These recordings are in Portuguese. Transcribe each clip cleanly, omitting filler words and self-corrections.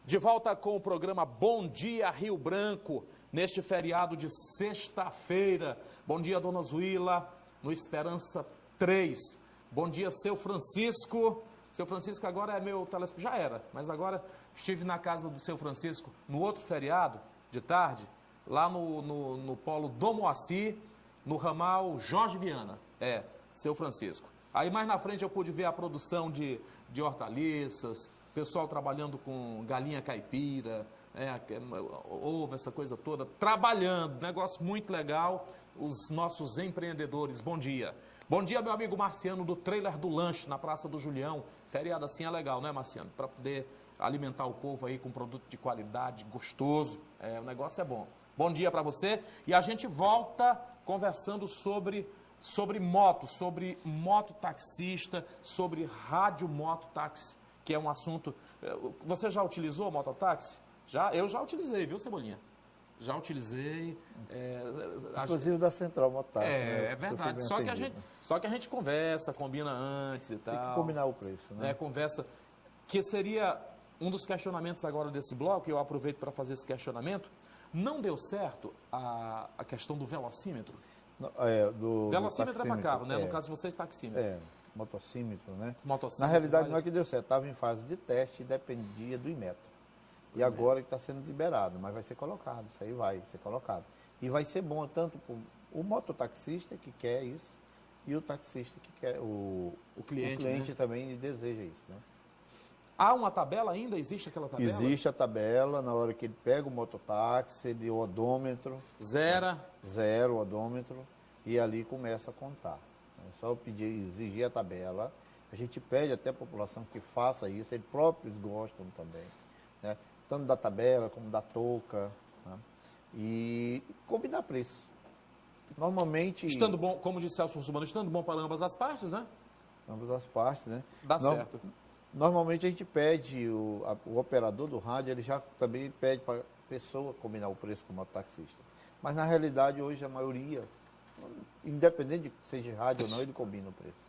De volta com o programa Bom Dia Rio Branco, neste feriado de sexta-feira. Bom dia, dona Zuila, no Esperança 3. Bom dia, seu Francisco. Seu Francisco agora é meu telespectador, já era, mas agora estive na casa do seu Francisco no outro feriado, de tarde, lá no polo Dom Moacir, no ramal Jorge Viana. Seu Francisco. Aí mais na frente eu pude ver a produção de hortaliças, pessoal trabalhando com galinha caipira, ovo, essa coisa toda, trabalhando, negócio muito legal, os nossos empreendedores. Bom dia. Bom dia, meu amigo Marciano, do Trailer do Lanche, na Praça do Julião. Feriado assim é legal, né, Marciano? Para poder alimentar o povo aí com produto de qualidade, gostoso, o negócio é bom. Bom dia para você, e a gente volta conversando sobre moto, sobre mototaxista, sobre rádio mototáxi, que é um assunto... Você já utilizou mototáxi? Já? Eu já utilizei, viu, Cebolinha? Já utilizei. Inclusive da Central Mototáxi. É verdade. Só que a gente conversa, combina antes e tal. Tem que combinar o preço, né? Conversa, que seria um dos questionamentos agora desse bloco, e eu aproveito para fazer esse questionamento. Não deu certo a questão do velocímetro? Velocímetro é para carro, né? No caso de vocês, taxímetro. Motocímetro, né? Motocímetro, na realidade, não é que deu certo, estava em fase de teste e dependia do Inmetro. E agora está sendo liberado, mas vai ser colocado, isso aí vai ser colocado. E vai ser bom tanto para o mototaxista que quer isso, e o taxista que quer, o cliente, né? Também deseja isso, né? Há uma tabela ainda? Existe aquela tabela? Existe a tabela, na hora que ele pega o mototáxi, o odômetro. Zero o odômetro, e ali começa a contar. É só exigir a tabela. A gente pede até a população que faça isso, eles próprios gostam também, né? Tanto da tabela como da touca, né? E combinar preço. Normalmente... Estando bom, como disse Celso Russomano, estando bom para ambas as partes, né? Ambas as partes, né? Dá certo. Normalmente a gente pede, o operador do rádio, ele já também pede para a pessoa combinar o preço com o mototaxista. Mas na realidade hoje a maioria, independente de seja rádio ou não, ele combina o preço.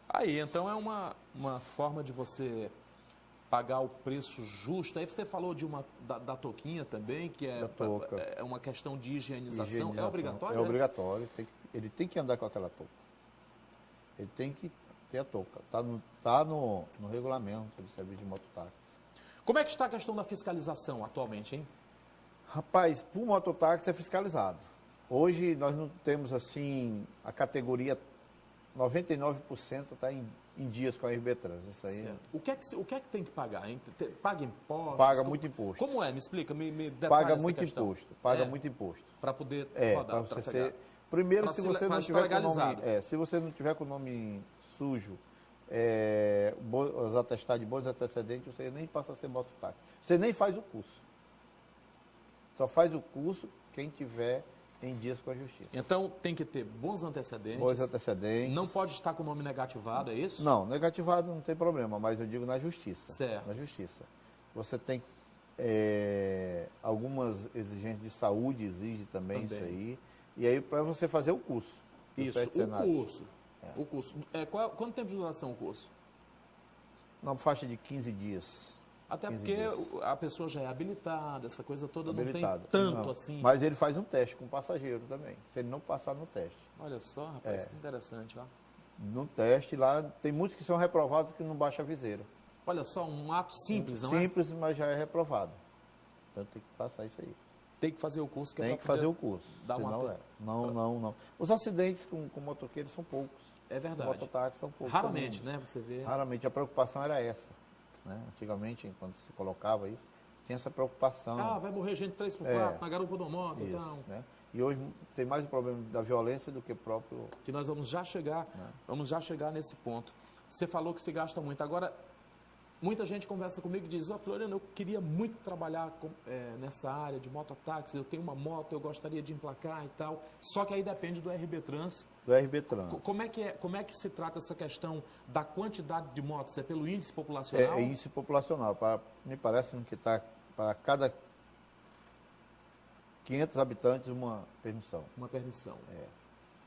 Aí, então é uma forma de você pagar o preço justo. Aí você falou da touquinha também, que é uma questão de higienização. É obrigatório? É obrigatório, ele tem que andar com aquela touca. Ele tem que ter a touca. Está no regulamento de serviço de mototáxi. Como é que está a questão da fiscalização atualmente, hein? Rapaz, para o mototáxi é fiscalizado. Hoje nós não temos assim, a categoria 99% está em dias com a RB-Trans. Isso aí. O que é que tem que pagar, hein? Paga imposto? Paga muito imposto. Como é? Me explica, me detalhe paga essa muito questão. imposto. Paga muito imposto. Para poder rodar, para você ser... Primeiro, se você não tiver com o nome, se você não tiver com o nome sujo, os atestados de bons antecedentes, você nem passa a ser mototáxi. Você nem faz o curso. Só faz o curso quem tiver em dias com a justiça. Então tem que ter bons antecedentes. Bons antecedentes. Não pode estar com o nome negativado, é isso? Não, negativado não tem problema, mas eu digo na justiça. Certo. Na justiça. Você tem algumas exigências de saúde, exige também isso aí. E aí para você fazer o curso. Isso, o curso. Quanto tempo de duração o curso? Na faixa de 15 dias. Até porque a pessoa já é habilitada, essa coisa toda não tem tanto assim. Mas ele faz um teste com o passageiro também, se ele não passar no teste. Olha só, rapaz, que interessante, ó. No teste lá, tem muitos que são reprovados que não baixa a viseira. Olha só, um ato simples, não é? Simples, mas já é reprovado. Então tem que passar isso aí. Tem que fazer o curso. Tem que fazer o curso, Não. Os acidentes com motoqueiros são poucos. É verdade. Mototáxi são poucos. Raramente, né? Você vê. Raramente. A preocupação era essa. Né? Antigamente, quando se colocava isso, tinha essa preocupação. Vai morrer gente 3x4 na garupa do moto e tal. Né? E hoje tem mais o problema da violência do que o próprio... Que nós vamos já chegar, nesse ponto. Você falou que se gasta muito. Agora, muita gente conversa comigo e diz, Floriano, eu queria muito trabalhar nessa área de mototáxi, eu tenho uma moto, eu gostaria de emplacar e tal, só que aí depende do RB-Trans. Do RB-Trans. Como é que se trata essa questão da quantidade de motos? É pelo índice populacional? É índice populacional. Me parece que está para cada 500 habitantes uma permissão. Uma permissão.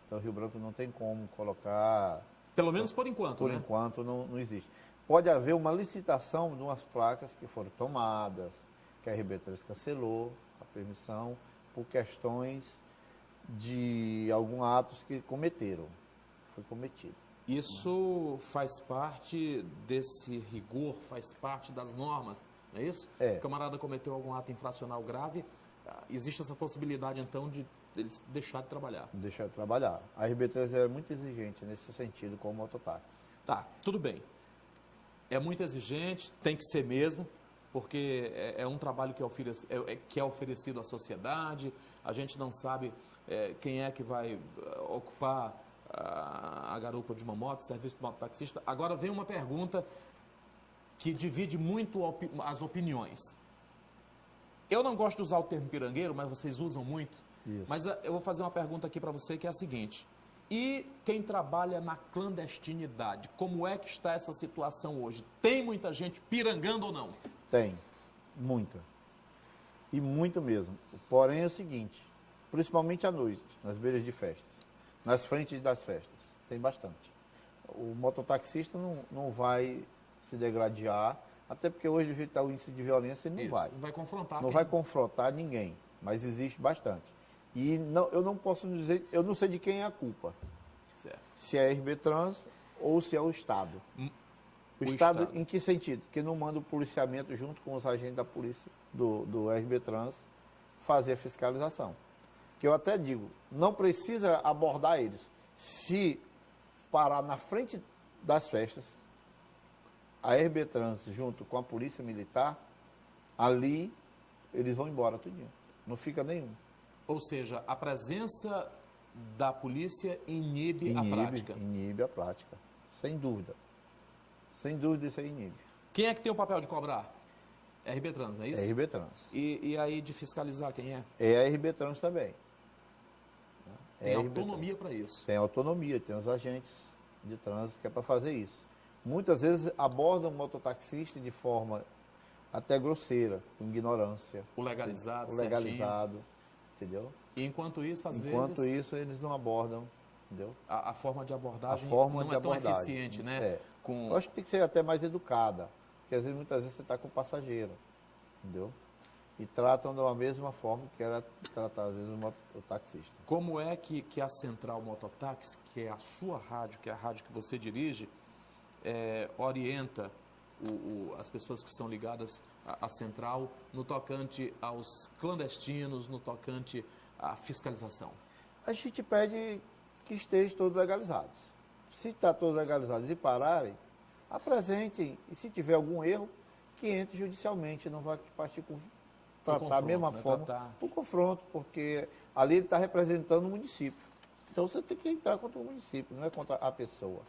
Então, Rio Branco não tem como colocar... Pelo menos por enquanto, Por enquanto não existe. pode haver uma licitação de umas placas que foram tomadas, que a RB3 cancelou a permissão por questões de alguns atos que cometeram, foi cometido. Isso faz parte desse rigor, faz parte das normas, não é isso? É. O camarada cometeu algum ato infracional grave, existe essa possibilidade, então, de ele deixar de trabalhar. Deixar de trabalhar. A RB3 é muito exigente nesse sentido com o mototáxi. Tá, tudo bem. É muito exigente, tem que ser mesmo, porque é um trabalho que é oferecido à sociedade, a gente não sabe quem é que vai ocupar a garupa de uma moto, serviço de mototaxista. Agora vem uma pergunta que divide muito as opiniões. Eu não gosto de usar o termo pirangueiro, mas vocês usam muito. Isso. Mas eu vou fazer uma pergunta aqui para você que é a seguinte: e quem trabalha na clandestinidade, como é que está essa situação hoje? Tem muita gente pirangando ou não? Tem, muita. E muito mesmo. Porém é o seguinte, principalmente à noite, nas beiras de festas, nas frentes das festas, tem bastante. O mototaxista não vai se degradar, até porque hoje do jeito que está o índice de violência, ele não vai. Não vai confrontar. Não vai confrontar ninguém, mas existe bastante. E eu não posso dizer, eu não sei de quem é a culpa. Certo. Se é a RB Trans ou se é o Estado. O Estado em que sentido? Que não manda o policiamento junto com os agentes da polícia do RB Trans fazer a fiscalização. Que eu até digo, não precisa abordar eles. Se parar na frente das festas, a RB Trans junto com a polícia militar, ali eles vão embora tudinho. Não fica nenhum. Ou seja, a presença da polícia inibe a prática. Inibe a prática, sem dúvida. Sem dúvida isso aí inibe. Quem é que tem o papel de cobrar? É a RB Trans, não é isso? É a RB Trans. E aí de fiscalizar quem é? É a RB Trans também. Tem autonomia para isso. Tem autonomia, tem os agentes de trânsito que é para fazer isso. Muitas vezes abordam o mototaxista de forma até grosseira, com ignorância. O legalizado, certinho. Entendeu? E enquanto isso, Enquanto isso, eles não abordam, entendeu? A forma de abordagem não é tão eficiente, né? Eu acho que tem que ser até mais educada, porque às vezes, muitas vezes você está com o passageiro, entendeu? E tratam da mesma forma que era tratar, às vezes, o taxista. Como é que a Central Mototáxi, que é a sua rádio, que é a rádio que você dirige, orienta as pessoas que são ligadas à Central no tocante aos clandestinos, no tocante à fiscalização? A gente pede que estejam todos legalizados. Se está todos legalizados e pararem, apresentem. E se tiver algum erro, que entre judicialmente, não vai partir com tratar da mesma forma por confronto, porque ali ele está representando o município. Então você tem que entrar contra o município, não é contra a pessoa.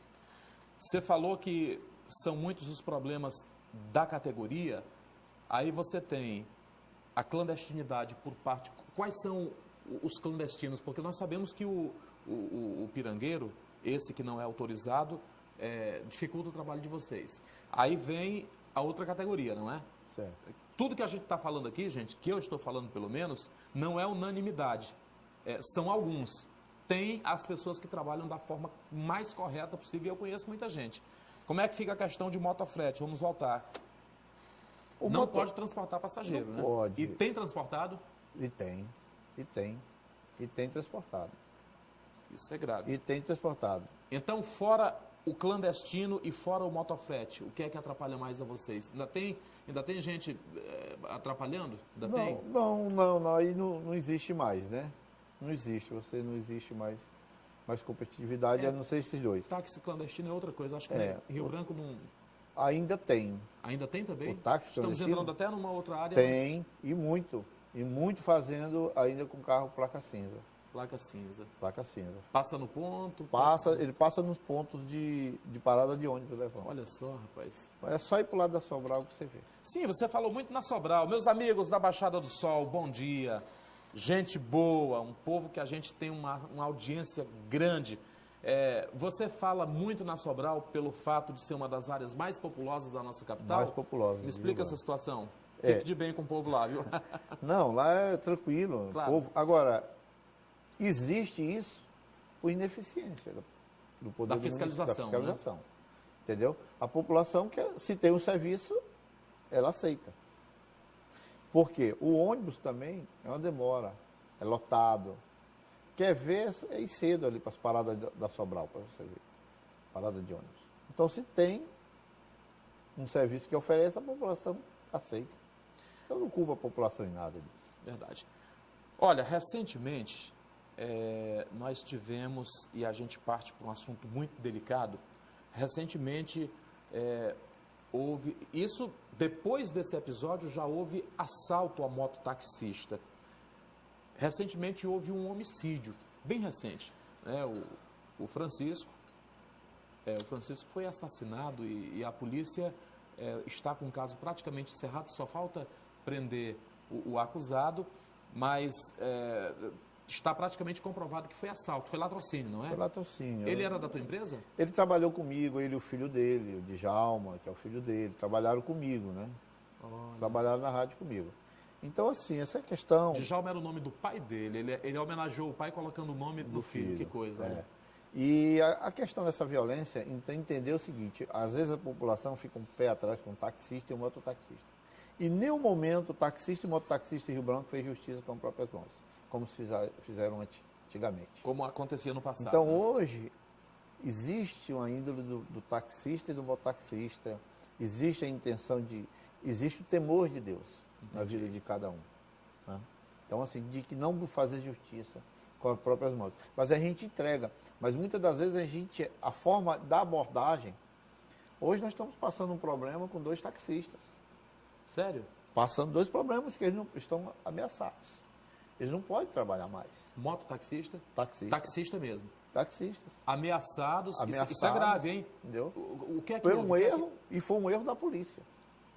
Você falou que são muitos os problemas da categoria, aí você tem a clandestinidade por parte... Quais são os clandestinos? Porque nós sabemos que o pirangueiro, esse que não é autorizado, dificulta o trabalho de vocês. Aí vem a outra categoria, não é? Certo. Tudo que a gente está falando aqui, gente, que eu estou falando pelo menos, não é unanimidade. São alguns. Tem as pessoas que trabalham da forma mais correta possível, e eu conheço muita gente. Como é que fica a questão de motofrete? Vamos voltar. Não pode transportar passageiro, não né? Pode. E tem transportado? E tem transportado. Isso é grave. E tem transportado. Então, fora o clandestino e fora o motofrete, o que é que atrapalha mais a vocês? Ainda tem gente atrapalhando? Não, aí não existe mais, né? Não existe mais competitividade, a não ser esses dois. Táxi clandestino é outra coisa, acho que Rio Branco não... Ainda tem. Ainda tem também? O táxi Estamos entrando até numa outra área. Tem, e muito fazendo ainda com carro placa cinza. Placa cinza. Placa cinza. Passa no ponto? Ele passa nos pontos de parada de ônibus levando. Olha só, rapaz. É só ir para o lado da Sobral que você vê. Sim, você falou muito na Sobral. Meus amigos da Baixada do Sol, bom dia. Gente boa, um povo que a gente tem uma audiência grande. Você fala muito na Sobral pelo fato de ser uma das áreas mais populosas da nossa capital? Mais populosas. Me explica essa situação. Fique de bem com o povo lá, viu? Não, lá é tranquilo. Claro. Povo... Agora, existe isso por ineficiência do poder da fiscalização. Da fiscalização. Né? Entendeu? A população, se tem um serviço, ela aceita. Porque o ônibus também é uma demora, é lotado. Quer ver, é ir cedo ali para as paradas da Sobral, para você ver. Parada de ônibus. Então, se tem um serviço que oferece, a população aceita. Então, não culpa a população em nada disso. Verdade. Olha, recentemente, nós tivemos, e a gente parte para um assunto muito delicado, recentemente houve, isso depois desse episódio já houve assalto a mototaxista. Recentemente houve um homicídio, bem recente, né? O Francisco foi assassinado e a polícia está com o caso praticamente encerrado, só falta prender o acusado, mas está praticamente comprovado que foi assalto, foi latrocínio, não é? Foi latrocínio. Ele era da tua empresa? Ele trabalhou comigo, ele e o filho dele, o Djalma, que é o filho dele, trabalharam comigo, né? Olha. Trabalharam na rádio comigo. Então, assim, essa questão... Djalma era o nome do pai dele, ele homenageou o pai colocando o nome do filho, que coisa, né? E a questão dessa violência, entender o seguinte, às vezes a população fica um pé atrás com o taxista e o mototaxista. E em nenhum momento o taxista e o mototaxista em Rio Branco fez justiça com as próprias mãos, como fizeram antigamente. Como acontecia no passado. Então, hoje, existe uma índole do taxista e do mototaxista, existe a intenção existe o temor de Deus na vida de cada um. Né? Então, assim, de que não fazer justiça com as próprias mãos. Mas a gente entrega. Mas muitas das vezes a forma da abordagem... Hoje nós estamos passando um problema com 2 taxistas. Sério? Passando 2 problemas que eles não estão ameaçados. Eles não podem trabalhar mais. Mototaxista? Taxista. Taxista mesmo. Taxistas. Ameaçados. Isso é grave, hein? Entendeu? O que é que Foi houve? um erro, e foi um erro da polícia.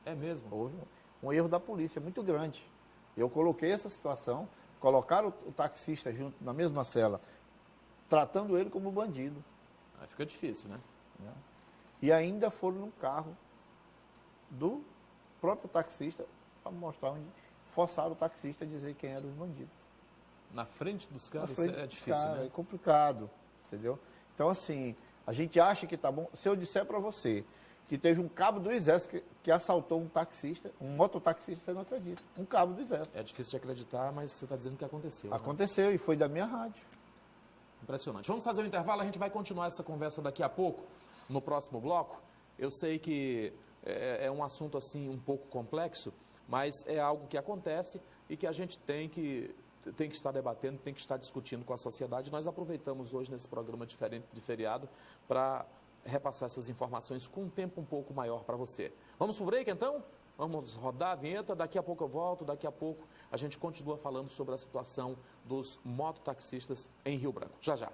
É mesmo? Houve um erro da polícia muito grande. Eu coloquei essa situação, colocaram o taxista junto na mesma cela, tratando ele como bandido. Aí fica difícil, né? E ainda foram no carro do próprio taxista para mostrar onde forçaram o taxista a dizer quem eram os bandidos. Na frente dos caras é difícil, né? É complicado, entendeu? Então, assim, a gente acha que tá bom. Se eu disser para você que teve um cabo do Exército que assaltou um taxista, um mototaxista, você não acredita. Um cabo do Exército. É difícil de acreditar, mas você está dizendo que aconteceu. Aconteceu, né? E foi da minha rádio. Impressionante. Vamos fazer um intervalo, a gente vai continuar essa conversa daqui a pouco, no próximo bloco. Eu sei que é um assunto assim um pouco complexo, mas é algo que acontece e que a gente tem que estar debatendo, tem que estar discutindo com a sociedade. Nós aproveitamos hoje nesse programa diferente de feriado para repassar essas informações com um tempo um pouco maior para você. Vamos para o break então? Vamos rodar a vinheta, daqui a pouco eu volto, daqui a pouco a gente continua falando sobre a situação dos mototaxistas em Rio Branco. Já já.